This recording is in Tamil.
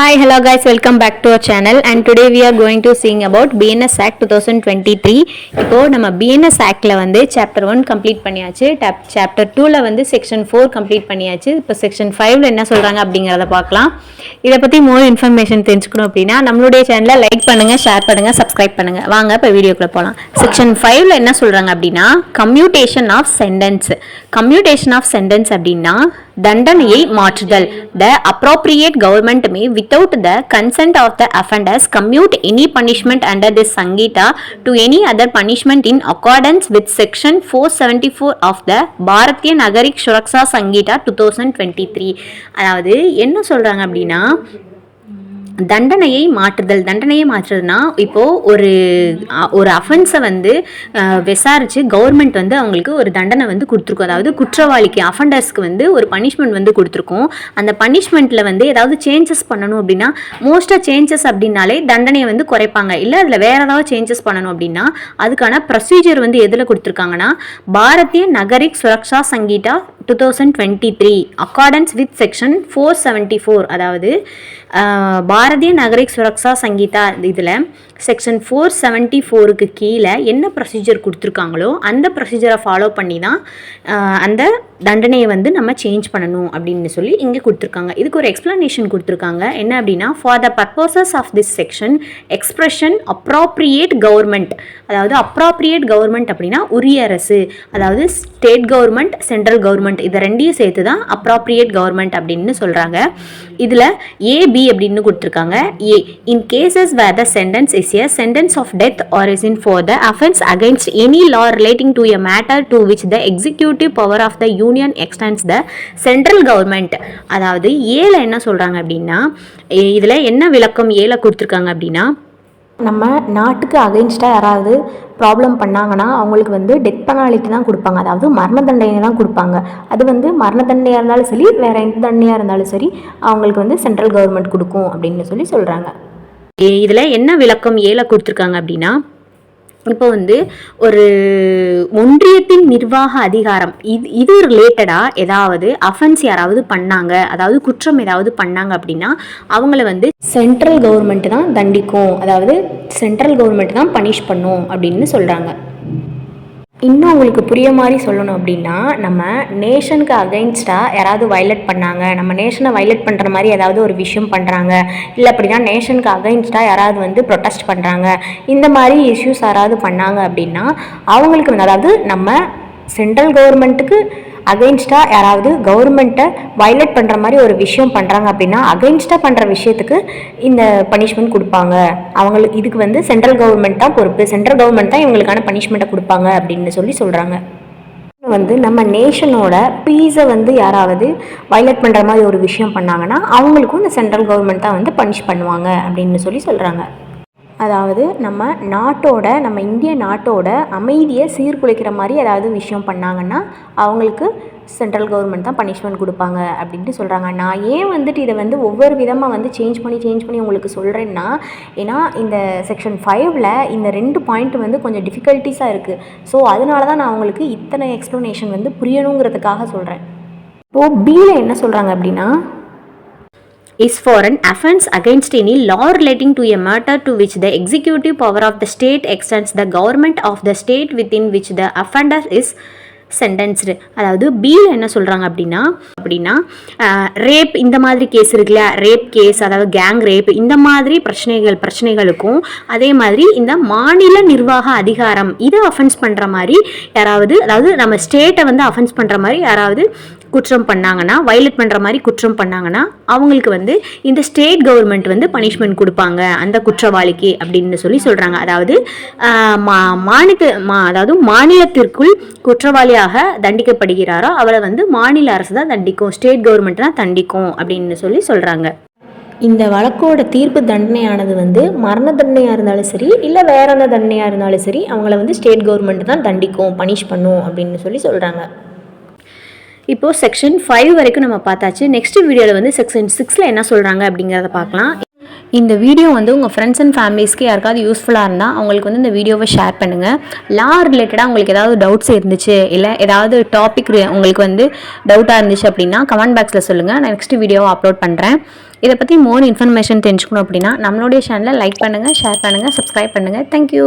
Hi, hello guys, welcome back to our channel and today we are going to sing about BNS Act 2023. இப்போ நம்ம BNS Actல வந்து chapter 1 complete பண்ணியாச்சு, chapter 2ல வந்து section 4 complete பண்ணியாச்சு. இப்போ section 5ல என்ன சொல்றாங்க அப்படிங்கறத பார்க்கலாம். இத பத்தி more information தெரிஞ்சுக்கணும் அப்படினா நம்மளுடைய சேனலை லைக் பண்ணுங்க, ஷேர் பண்ணுங்க, subscribe பண்ணுங்க. வாங்க இப்போ வீடியோக்குள்ள போலாம். section 5ல என்ன சொல்றாங்க அப்படினா commutation of sentence. commutation of sentence அப்படினா தண்டனையை மாற்றுதல். The appropriate government may without the consent of the offenders commute any punishment under this Sanhita to any other punishment in accordance with section 474 of the Bharatiya Nagarik Suraksha Sanhita 2023. அதாவது என்ன சொல்றாங்க அப்படின்னா தண்டனையை மாற்றுறதுனா இப்போ ஒரு அஃபென்ஸை வந்து விசாரிச்சு கவர்மெண்ட் வந்து அவங்களுக்கு ஒரு தண்டனை வந்து கொடுத்துருக்கோம். அதாவது குற்றவாளிக்கு அஃபெண்டர்ஸ்க்கு வந்து ஒரு பனிஷ்மெண்ட் வந்து கொடுத்துருக்கோம். அந்த பனிஷ்மெண்ட்டில் வந்து ஏதாவது சேஞ்சஸ் பண்ணணும் அப்படின்னா மோஸ்ட்டாக சேஞ்சஸ் அப்படின்னாலே தண்டனையை வந்து குறைப்பாங்க. இல்லை அதில் வேறு ஏதாவது சேஞ்சஸ் பண்ணணும் அப்படின்னா அதுக்கான ப்ரொசீஜர் வந்து எதில் கொடுத்துருக்காங்கன்னா Bharatiya Nagarik Suraksha Sangeetha 2023 accordance with section 474. அதாவது பாரதிய நகரிக் சுரக்ஷா சங்கீதா இதில் செக்ஷன் 474க்கு கீழே என்ன ப்ரொசீஜர் கொடுத்துருக்காங்களோ அந்த ப்ரொசீஜரை ஃபாலோ பண்ணி தான் அந்த தண்டனையை வந்து நம்ம சேஞ்ச் பண்ணணும் அப்படின்னு சொல்லி இங்கே கொடுத்துருக்காங்க. இதுக்கு ஒரு எக்ஸ்ப்ளனேஷன் கொடுத்துருக்காங்க. என்ன அப்படின்னா for the purposes of this section expression appropriate government, அதாவது அப்ராப்ரியேட் கவர்மெண்ட் அப்படின்னா உரிய அரசு, அதாவது ஸ்டேட் கவர்மெண்ட் சென்ட்ரல் கவர்மெண்ட் இதை ரெண்டையும் சேர்த்து தான் அப்ராப்ரியேட் கவர்மெண்ட் அப்படின்னு சொல்கிறாங்க. இதில் ஏபி அப்படின்னு கொடுத்துருக்காங்க. A in cases where the sentence is a sentence of death or is in for the offense against any law relating to a matter to which the executive power of the union extends the central government. அதாவது ஏல என்ன சொல்றாங்க அப்படின்னா இதுல என்ன விளக்கம் ஏல கொடுத்துருக்காங்க அப்படின்னா நம்ம நாட்டுக்கு அகைன்ஸ்டாக யாராவது ப்ராப்ளம் பண்ணாங்கன்னா அவங்களுக்கு வந்து டெத் பெனாலிட்டி தான் கொடுப்பாங்க, அதாவது மரண தண்டனை தான் கொடுப்பாங்க. அது வந்து மரண தண்டனையாக இருந்தாலும் சரி வேறு எந்த தண்டனையாக இருந்தாலும் சரி அவங்களுக்கு வந்து சென்ட்ரல் கவர்மெண்ட் கொடுக்கும் அப்படின்னு சொல்லி சொல்கிறாங்க. இதில் என்ன விளக்கம் ஏல கொடுத்துருக்காங்க அப்படின்னா இப்போ வந்து ஒரு ஒன்றியத்தின் நிர்வாக அதிகாரம் இது ரிலேட்டடாக ஏதாவது அஃபென்ஸ் யாராவது பண்ணாங்க, அதாவது குற்றம் ஏதாவது பண்ணாங்க அப்படின்னா அவங்கள வந்து சென்ட்ரல் கவர்மெண்ட் தான் தண்டிக்கும், அதாவது சென்ட்ரல் கவர்மெண்ட் தான் பனிஷ் பண்ணும் அப்படின்னு சொல்கிறாங்க. இன்னும் உங்களுக்கு புரிய மாதிரி சொல்லணும் அப்படின்னா நம்ம நேஷனுக்கு அகைன்ஸ்டாக யாராவது வயலேட் பண்ணாங்க, நம்ம நேஷனை வயலேட் பண்ணுற மாதிரி ஏதாவது ஒரு விஷயம் பண்ணுறாங்க, இல்லை அப்படின்னா நேஷனுக்கு அகைன்ஸ்டாக யாராவது வந்து ப்ரொட்டஸ்ட் பண்ணுறாங்க, இந்த மாதிரி இஷ்யூஸ் யாராவது பண்ணாங்க அப்படின்னா அவங்களுக்கு வந்து அதாவது நம்ம சென்ட்ரல் கவர்மெண்ட்டுக்கு அகைன்ஸ்டாக யாராவது கவர்மெண்ட்டை வயலேட் பண்ணுற மாதிரி ஒரு விஷயம் பண்ணுறாங்க அப்படின்னா அகைன்ஸ்டாக பண்ணுற விஷயத்துக்கு இந்த பனிஷ்மெண்ட் கொடுப்பாங்க. அவங்களுக்கு இதுக்கு வந்து சென்ட்ரல் கவர்மெண்ட் தான் பொறுப்பு, சென்ட்ரல் கவர்மெண்ட் தான் இவங்களுக்கான பனிஷ்மெண்ட்டை கொடுப்பாங்க அப்படின்னு சொல்லி சொல்கிறாங்க. வந்து நம்ம நேஷனோட பீஸை வந்து யாராவது வயலேட் பண்ணுற மாதிரி ஒரு விஷயம் பண்ணாங்கன்னா அவங்களுக்கும் இந்த சென்ட்ரல் கவர்மெண்ட் தான் வந்து பனிஷ் பண்ணுவாங்க அப்படின்னு சொல்லி சொல்கிறாங்க. அதாவது நம்ம இந்திய நாட்டோட அமைதியை சீர்குலைக்கிற மாதிரி ஏதாவது விஷயம் பண்ணாங்கன்னா அவங்களுக்கு சென்ட்ரல் கவர்மெண்ட் தான் பனிஷ்மெண்ட் கொடுப்பாங்க அப்படின்ட்டு சொல்கிறாங்க. நான் ஏன் வந்துட்டு இதை வந்து ஒவ்வொரு விதமாக வந்து சேஞ்ச் பண்ணி உங்களுக்கு சொல்கிறேன்னா, ஏன்னா இந்த செக்ஷன் 5ல் இந்த 2 பாயிண்ட் வந்து கொஞ்சம் டிஃபிகல்ட்டிஸாக இருக்குது. ஸோ அதனால தான் நான் உங்களுக்கு இத்தனை எக்ஸ்ப்ளனேஷன் வந்து புரியணுங்கிறதுக்காக சொல்கிறேன். இப்போது பியில் என்ன சொல்கிறாங்க அப்படின்னா is for an offense against any law relating to a matter to which the executive power of the state extends the government of the state within which the offender is sentenced. அதாவது பியில் என்ன சொல்கிறாங்க அப்படின்னா ரேப் இந்த மாதிரி கேஸ் இருக்குல்ல, ரேப் கேஸ் அதாவது கேங் ரேப் இந்த மாதிரி பிரச்சனைகளுக்கும் அதே மாதிரி இந்த மாநில நிர்வாக அதிகாரம் இதை அஃபென்ஸ் பண்ணுற மாதிரி யாராவது, அதாவது நம்ம ஸ்டேட்டை வந்து அஃபென்ஸ் பண்ணுற மாதிரி யாராவது குற்றம் பண்ணாங்கன்னா வயலேட் பண்ணுற மாதிரி குற்றம் பண்ணாங்கன்னா அவங்களுக்கு வந்து இந்த ஸ்டேட் கவர்மெண்ட் வந்து பனிஷ்மெண்ட் கொடுப்பாங்க அந்த குற்றவாளிக்கு அப்படின்னு சொல்லி சொல்கிறாங்க. அதாவது அதாவது மாநிலத்திற்குள் குற்றவாளியாக தண்டிக்கப்படுகிறாரோ அவரை வந்து மாநில அரசு தான் தண்டிக்கும், ஸ்டேட் கவர்மெண்ட் தான் தண்டிக்கும் அப்படின்னு சொல்லி சொல்கிறாங்க. இந்த வழக்கோட தீர்ப்பு தண்டனையானது வந்து மரண தண்டனையாக இருந்தாலும் சரி இல்லை வேற எந்த தண்டனையாக இருந்தாலும் சரி அவங்கள வந்து ஸ்டேட் கவர்மெண்ட் தான் தண்டிக்கும், பனிஷ் பண்ணும் அப்படின்னு சொல்லி சொல்கிறாங்க. இப்போது செக்ஷன் 5 வரைக்கும் நம்ம பார்த்தாச்சு. நெக்ஸ்ட் வீடியோவில் வந்து செக்ஷன் 6ல் என்ன சொல்கிறாங்க அப்படிங்கிறத பார்க்கலாம். இந்த வீடியோ வந்து உங்கள் ஃப்ரெண்ட்ஸ் அண்ட் ஃபேமிலிஸ்க்கு யாருக்காவது யூஸ்ஃபுல்லாக இருந்தால் அவங்களுக்கு வந்து இந்த வீடியோவை ஷேர் பண்ணுங்கள். லா ரிலேட்டடாக உங்களுக்கு ஏதாவது டவுட்ஸ் இருந்துச்சு இல்லை ஏதாவது டாபிக் உங்களுக்கு வந்து டவுட்டாக இருந்துச்சு அப்படின்னா கமெண்ட் பாக்ஸில் சொல்லுங்கள். நான் நெக்ஸ்ட் வீடியோவை அப்லோட் பண்ணுறேன். இதை பற்றி மோர் இன்ஃபர்மேஷன் தெரிஞ்சுக்கணும் அப்படின்னா நம்மளுடைய சேனலை லைக் பண்ணுங்கள், ஷேர் பண்ணுங்கள், சப்ஸ்கிரைப் பண்ணுங்கள். தேங்க்யூ.